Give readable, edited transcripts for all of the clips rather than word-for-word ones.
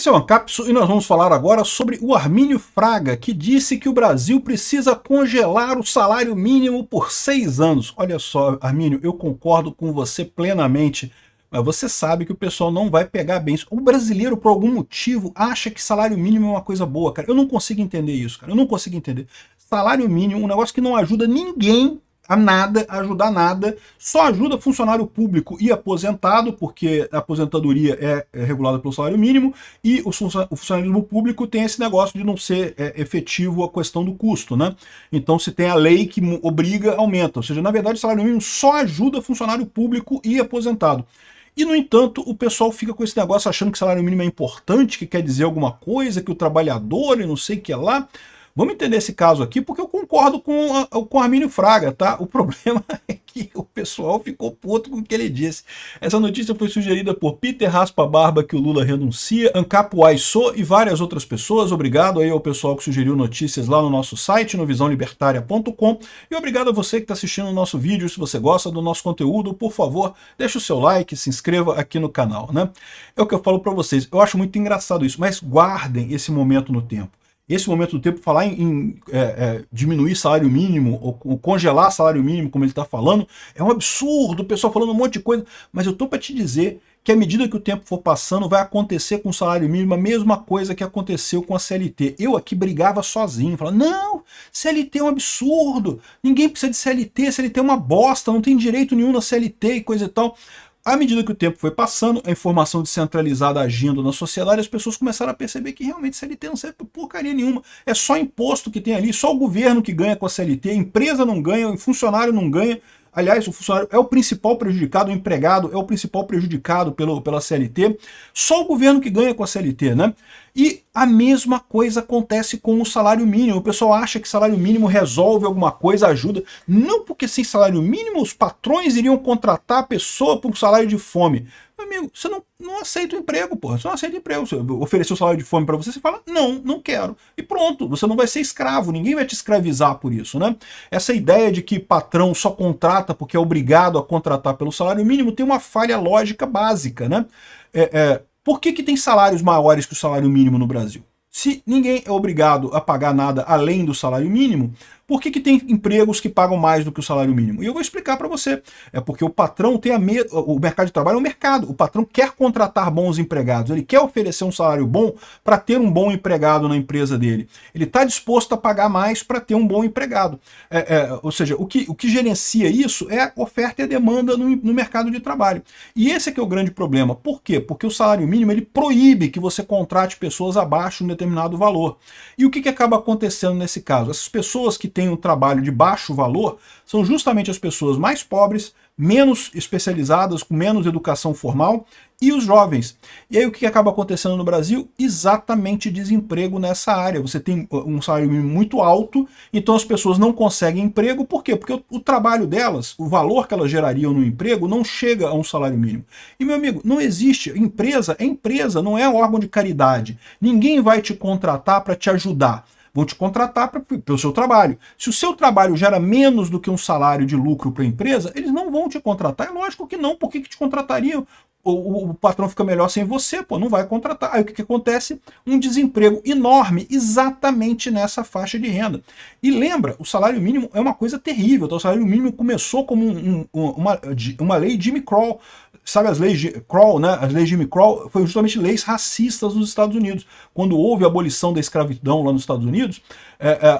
Esse é o Ancapso e nós vamos falar agora sobre o Armínio Fraga, que disse que o Brasil precisa congelar o salário mínimo por 6 anos. Olha só, Armínio, eu concordo com você plenamente, mas você sabe que o pessoal não vai pegar bem isso. O brasileiro, por algum motivo, acha que salário mínimo é uma coisa boa, cara. Eu não consigo entender isso, cara. Eu não consigo entender. Salário mínimo, um negócio que não ajuda ninguém a nada, a ajudar nada, só ajuda funcionário público e aposentado, porque a aposentadoria é regulada pelo salário mínimo, e o funcionalismo público tem esse negócio de não ser efetivo a questão do custo, né? Então se tem a lei que obriga, aumenta. Ou seja, na verdade o salário mínimo só ajuda funcionário público e aposentado. E, no entanto, o pessoal fica com esse negócio achando que salário mínimo é importante, que quer dizer alguma coisa, que o trabalhador e não sei o que lá. Vamos entender esse caso aqui, porque eu concordo com o Armínio Fraga, tá? O problema é que o pessoal ficou puto com o que ele disse. Essa notícia foi sugerida por Peter Raspa Barba, que o Lula renuncia, Ancapo Aiso e várias outras pessoas. Obrigado aí ao pessoal que sugeriu notícias lá no nosso site, no visãolibertaria.com. E obrigado a você que está assistindo o nosso vídeo. Se você gosta do nosso conteúdo, por favor, deixa o seu like, se inscreva aqui no canal, né? É o que eu falo para vocês. Eu acho muito engraçado isso, mas guardem esse momento no tempo. Esse momento do tempo, falar em diminuir salário mínimo, ou congelar salário mínimo, como ele está falando, é um absurdo, o pessoal falando um monte de coisa, mas eu estou para te dizer que à medida que o tempo for passando, vai acontecer com o salário mínimo a mesma coisa que aconteceu com a CLT. Eu aqui brigava sozinho, falava, não, CLT é um absurdo, ninguém precisa de CLT, CLT é uma bosta, não tem direito nenhum na CLT e coisa e tal. À medida que o tempo foi passando, a informação descentralizada agindo na sociedade, as pessoas começaram a perceber que realmente CLT não serve para porcaria nenhuma. É só imposto que tem ali, só o governo que ganha com a CLT, a empresa não ganha, o funcionário não ganha. Aliás, o funcionário é o principal prejudicado, o empregado é o principal prejudicado pela CLT. Só o governo que ganha com a CLT, né? E a mesma coisa acontece com o salário mínimo. O pessoal acha que salário mínimo resolve alguma coisa, ajuda. Não, porque sem salário mínimo os patrões iriam contratar a pessoa por um salário de fome. Meu amigo, você não aceita o emprego, porra. Você não aceita o emprego. Você ofereceu salário de fome para você, você fala, não quero. E pronto, você não vai ser escravo, ninguém vai te escravizar por isso, né? Essa ideia de que patrão só contrata porque é obrigado a contratar pelo salário mínimo tem uma falha lógica básica, né? Por que tem salários maiores que o salário mínimo no Brasil? Se ninguém é obrigado a pagar nada além do salário mínimo, por que tem empregos que pagam mais do que o salário mínimo? E eu vou explicar para você. É porque o patrão tem o mercado de trabalho é um mercado. O patrão quer contratar bons empregados. Ele quer oferecer um salário bom para ter um bom empregado na empresa dele. Ele está disposto a pagar mais para ter um bom empregado. Ou seja, o que gerencia isso é a oferta e a demanda no mercado de trabalho. E esse é que é o grande problema. Por quê? Porque o salário mínimo ele proíbe que você contrate pessoas abaixo de um determinado valor. E o que acaba acontecendo nesse caso? Essas pessoas que têm um trabalho de baixo valor são justamente as pessoas mais pobres, menos especializadas, com menos educação formal, e os jovens. E aí o que acaba acontecendo no Brasil? Exatamente desemprego nessa área. Você tem um salário mínimo muito alto, então as pessoas não conseguem emprego. Por quê? Porque o trabalho delas, o valor que elas gerariam no emprego, não chega a um salário mínimo. E, meu amigo, não existe. Empresa é empresa, não é um órgão de caridade. Ninguém vai te contratar para te ajudar. Vão te contratar pelo seu trabalho. Se o seu trabalho gera menos do que um salário de lucro para a empresa, eles não vão te contratar. É lógico que não. Por que te contratariam? O patrão fica melhor sem você, pô, não vai contratar. Aí o que acontece? Um desemprego enorme exatamente nessa faixa de renda. E lembra, o salário mínimo é uma coisa terrível. Então, o salário mínimo começou como uma lei Jimmy Crow. Sabe as leis de Crow, né? As leis de Jimmy Crow foram justamente leis racistas nos Estados Unidos. Quando houve a abolição da escravidão lá nos Estados Unidos,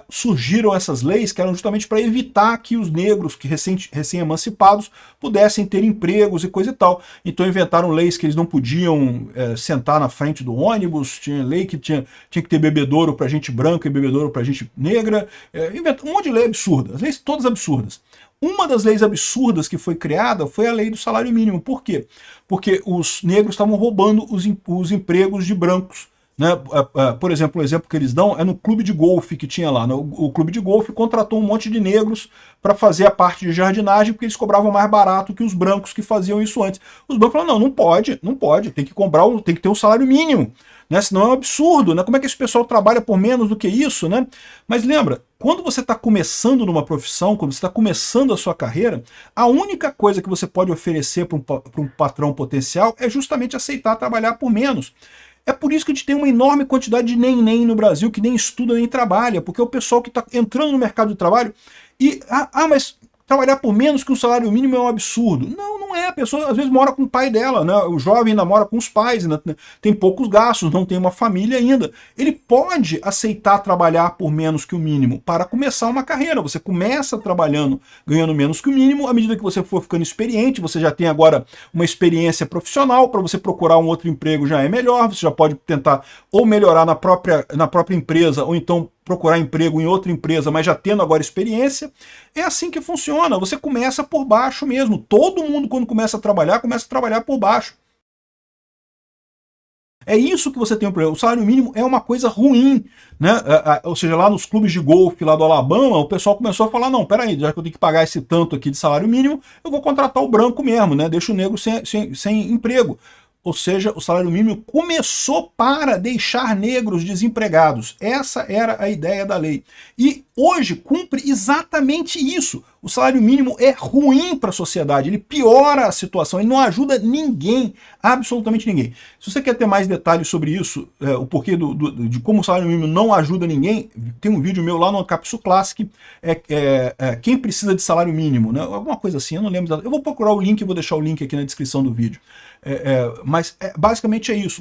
surgiram essas leis que eram justamente para evitar que os negros, que recém-emancipados, pudessem ter empregos e coisa e tal. Então inventaram leis que eles não podiam sentar na frente do ônibus, tinha lei que tinha que ter bebedouro para gente branca e bebedouro para gente negra, inventaram um monte de lei absurda, as leis todas absurdas. Uma das leis absurdas que foi criada foi a lei do salário mínimo. Por quê? Porque os negros estavam roubando os empregos de brancos. Né? Por exemplo, o exemplo que eles dão é no clube de golfe que tinha lá. O clube de golfe contratou um monte de negros para fazer a parte de jardinagem porque eles cobravam mais barato que os brancos que faziam isso antes. Os brancos falaram, não pode, tem que ter um salário mínimo. Né? Senão é um absurdo, né? Como é que esse pessoal trabalha por menos do que isso, né? Mas lembra, quando você está começando numa profissão, quando você está começando a sua carreira, a única coisa que você pode oferecer para um patrão potencial é justamente aceitar trabalhar por menos. É por isso que a gente tem uma enorme quantidade de nem no Brasil que nem estuda nem trabalha, porque é o pessoal que está entrando no mercado de trabalho e, mas trabalhar por menos que um salário mínimo é um absurdo. Não, não é. A pessoa às vezes mora com o pai dela, né? O jovem ainda mora com os pais, ainda tem poucos gastos, não tem uma família ainda. Ele pode aceitar trabalhar por menos que o mínimo para começar uma carreira. Você começa trabalhando, ganhando menos que o mínimo, à medida que você for ficando experiente, você já tem agora uma experiência profissional, para você procurar um outro emprego já é melhor, você já pode tentar ou melhorar na própria empresa, ou então procurar emprego em outra empresa, mas já tendo agora experiência. É assim que funciona, você começa por baixo mesmo. Todo mundo, quando começa a trabalhar por baixo. É isso que você tem o problema. O salário mínimo é uma coisa ruim, né? Ou seja, lá nos clubes de golfe lá do Alabama, o pessoal começou a falar, não, peraí, já que eu tenho que pagar esse tanto aqui de salário mínimo, eu vou contratar o branco mesmo, né? Deixa o negro sem emprego. Ou seja, o salário mínimo começou para deixar negros desempregados. Essa era a ideia da lei. E hoje cumpre exatamente isso. O salário mínimo é ruim para a sociedade, ele piora a situação, ele não ajuda ninguém, absolutamente ninguém. Se você quer ter mais detalhes sobre isso, o porquê de como o salário mínimo não ajuda ninguém, tem um vídeo meu lá no Capsu Classic, quem precisa de salário mínimo, né? Alguma coisa assim, eu não lembro. Eu vou procurar o link e vou deixar o link aqui na descrição do vídeo. Mas basicamente é isso.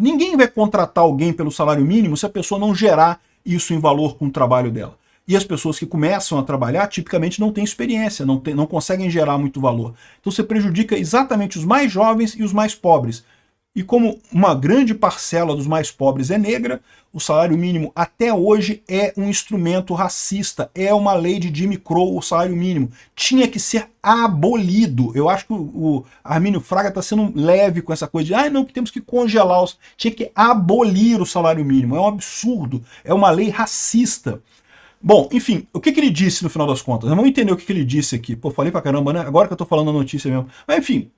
Ninguém vai contratar alguém pelo salário mínimo se a pessoa não gerar isso em valor com o trabalho dela. E as pessoas que começam a trabalhar tipicamente não têm experiência, não conseguem gerar muito valor. Então você prejudica exatamente os mais jovens e os mais pobres. E como uma grande parcela dos mais pobres é negra, o salário mínimo até hoje é um instrumento racista, é uma lei de Jim Crow, o salário mínimo. Tinha que ser abolido. Eu acho que o Armínio Fraga está sendo leve com essa coisa de não, que temos que congelar. Tinha que abolir o salário mínimo. É um absurdo, é uma lei racista. Bom, enfim, o que ele disse no final das contas? Vamos entender o que ele disse aqui. Pô, falei pra caramba, né? Agora que eu tô falando a notícia mesmo. Mas enfim,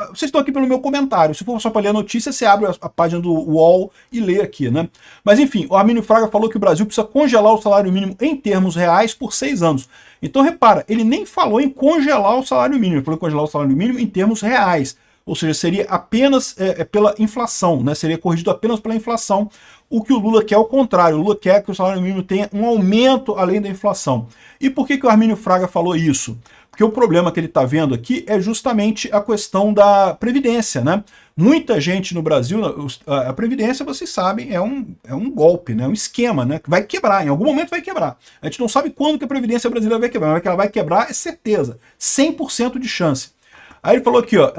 vocês estão aqui pelo meu comentário. Se for só para ler a notícia, você abre a página do UOL e lê aqui, né? Mas enfim, o Armínio Fraga falou que o Brasil precisa congelar o salário mínimo em termos reais por 6 anos. Então repara, ele nem falou em congelar o salário mínimo, ele falou em congelar o salário mínimo em termos reais. Ou seja, seria apenas pela inflação, né? Seria corrigido apenas pela inflação. O que o Lula quer é o contrário. O Lula quer que o salário mínimo tenha um aumento além da inflação. E por que o Armínio Fraga falou isso? Porque o problema que ele está vendo aqui é justamente a questão da Previdência, né? Muita gente no Brasil, a Previdência, vocês sabem, é um golpe, né? Um esquema, né? Que vai quebrar, em algum momento vai quebrar. A gente não sabe quando que a Previdência brasileira vai quebrar, mas que ela vai quebrar é certeza. 100% de chance. Aí ele falou aqui, ó,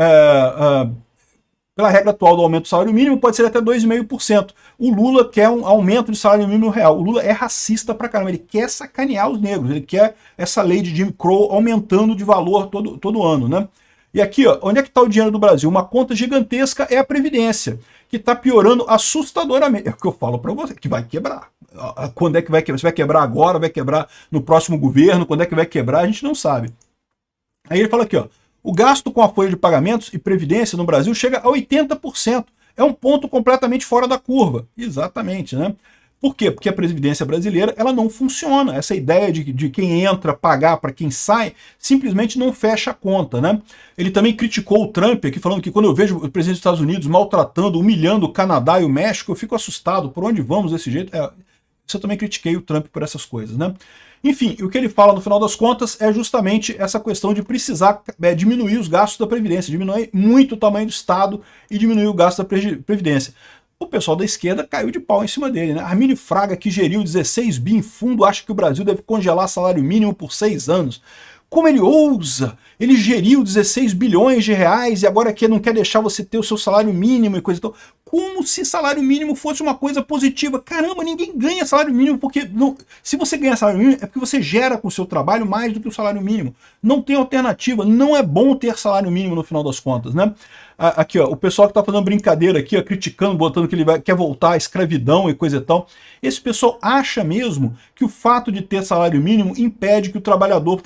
pela regra atual do aumento do salário mínimo, pode ser até 2,5%. O Lula quer um aumento de salário mínimo real. O Lula é racista pra caramba, ele quer sacanear os negros, ele quer essa lei de Jim Crow aumentando de valor todo ano, né? E aqui, ó, onde é que está o dinheiro do Brasil? Uma conta gigantesca é a Previdência, que está piorando assustadoramente. É o que eu falo para você, que vai quebrar. Quando é que vai quebrar? Se vai quebrar agora, vai quebrar no próximo governo, quando é que vai quebrar, a gente não sabe. Aí ele fala aqui, ó, o gasto com a folha de pagamentos e previdência no Brasil chega a 80%. É um ponto completamente fora da curva. Exatamente, né? Por quê? Porque a Previdência brasileira ela não funciona. Essa ideia de quem entra pagar para quem sai simplesmente não fecha a conta, né? Ele também criticou o Trump aqui, falando que quando eu vejo o presidente dos Estados Unidos maltratando, humilhando o Canadá e o México, eu fico assustado. Por onde vamos desse jeito? Eu também critiquei o Trump por essas coisas, né? Enfim, o que ele fala no final das contas é justamente essa questão de precisar diminuir os gastos da Previdência, diminuir muito o tamanho do Estado e diminuir o gasto da Previdência. O pessoal da esquerda caiu de pau em cima dele, né? Armínio Fraga, que geriu 16 bi em fundo, acha que o Brasil deve congelar salário mínimo por 6 anos. Como ele ousa? Ele geriu 16 bilhões de reais e agora que não quer deixar você ter o seu salário mínimo e coisa e tal. Como se salário mínimo fosse uma coisa positiva. Caramba, ninguém ganha salário mínimo porque... se você ganha salário mínimo é porque você gera com o seu trabalho mais do que o salário mínimo. Não tem alternativa. Não é bom ter salário mínimo no final das contas, né? Aqui, ó, o pessoal que tá fazendo brincadeira aqui, ó, criticando, botando que ele quer voltar à escravidão e coisa e tal. Esse pessoal acha mesmo que o fato de ter salário mínimo impede que o trabalhador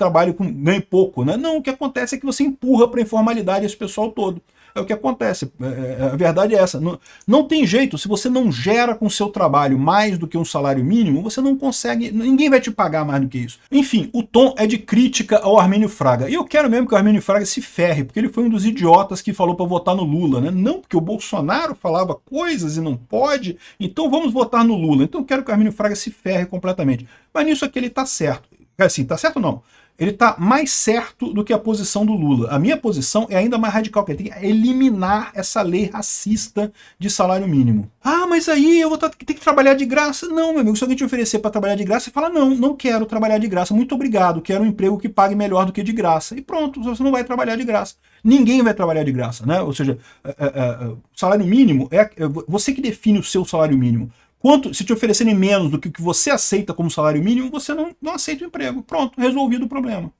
ganhe pouco, né? Não, o que acontece é que você empurra para a informalidade esse pessoal todo. É o que acontece. A verdade é essa. Não tem jeito. Se você não gera com o seu trabalho mais do que um salário mínimo, você não consegue. Ninguém vai te pagar mais do que isso. Enfim, o tom é de crítica ao Armínio Fraga. E eu quero mesmo que o Armínio Fraga se ferre, porque ele foi um dos idiotas que falou para votar no Lula, né? Não, porque o Bolsonaro falava coisas e não pode, então vamos votar no Lula. Então eu quero que o Armínio Fraga se ferre completamente. Mas nisso aqui ele tá certo. Assim, tá certo ou não? Ele está mais certo do que a posição do Lula. A minha posição é ainda mais radical, que ele tem que eliminar essa lei racista de salário mínimo. Ah, mas aí eu vou ter que trabalhar de graça. Não, meu amigo, se alguém te oferecer para trabalhar de graça, você fala, não, não quero trabalhar de graça, muito obrigado, quero um emprego que pague melhor do que de graça. E pronto, você não vai trabalhar de graça. Ninguém vai trabalhar de graça, né? Ou seja, o salário mínimo é você que define o seu salário mínimo. Se te oferecerem menos do que o que você aceita como salário mínimo, você não aceita o emprego. Pronto, resolvido o problema.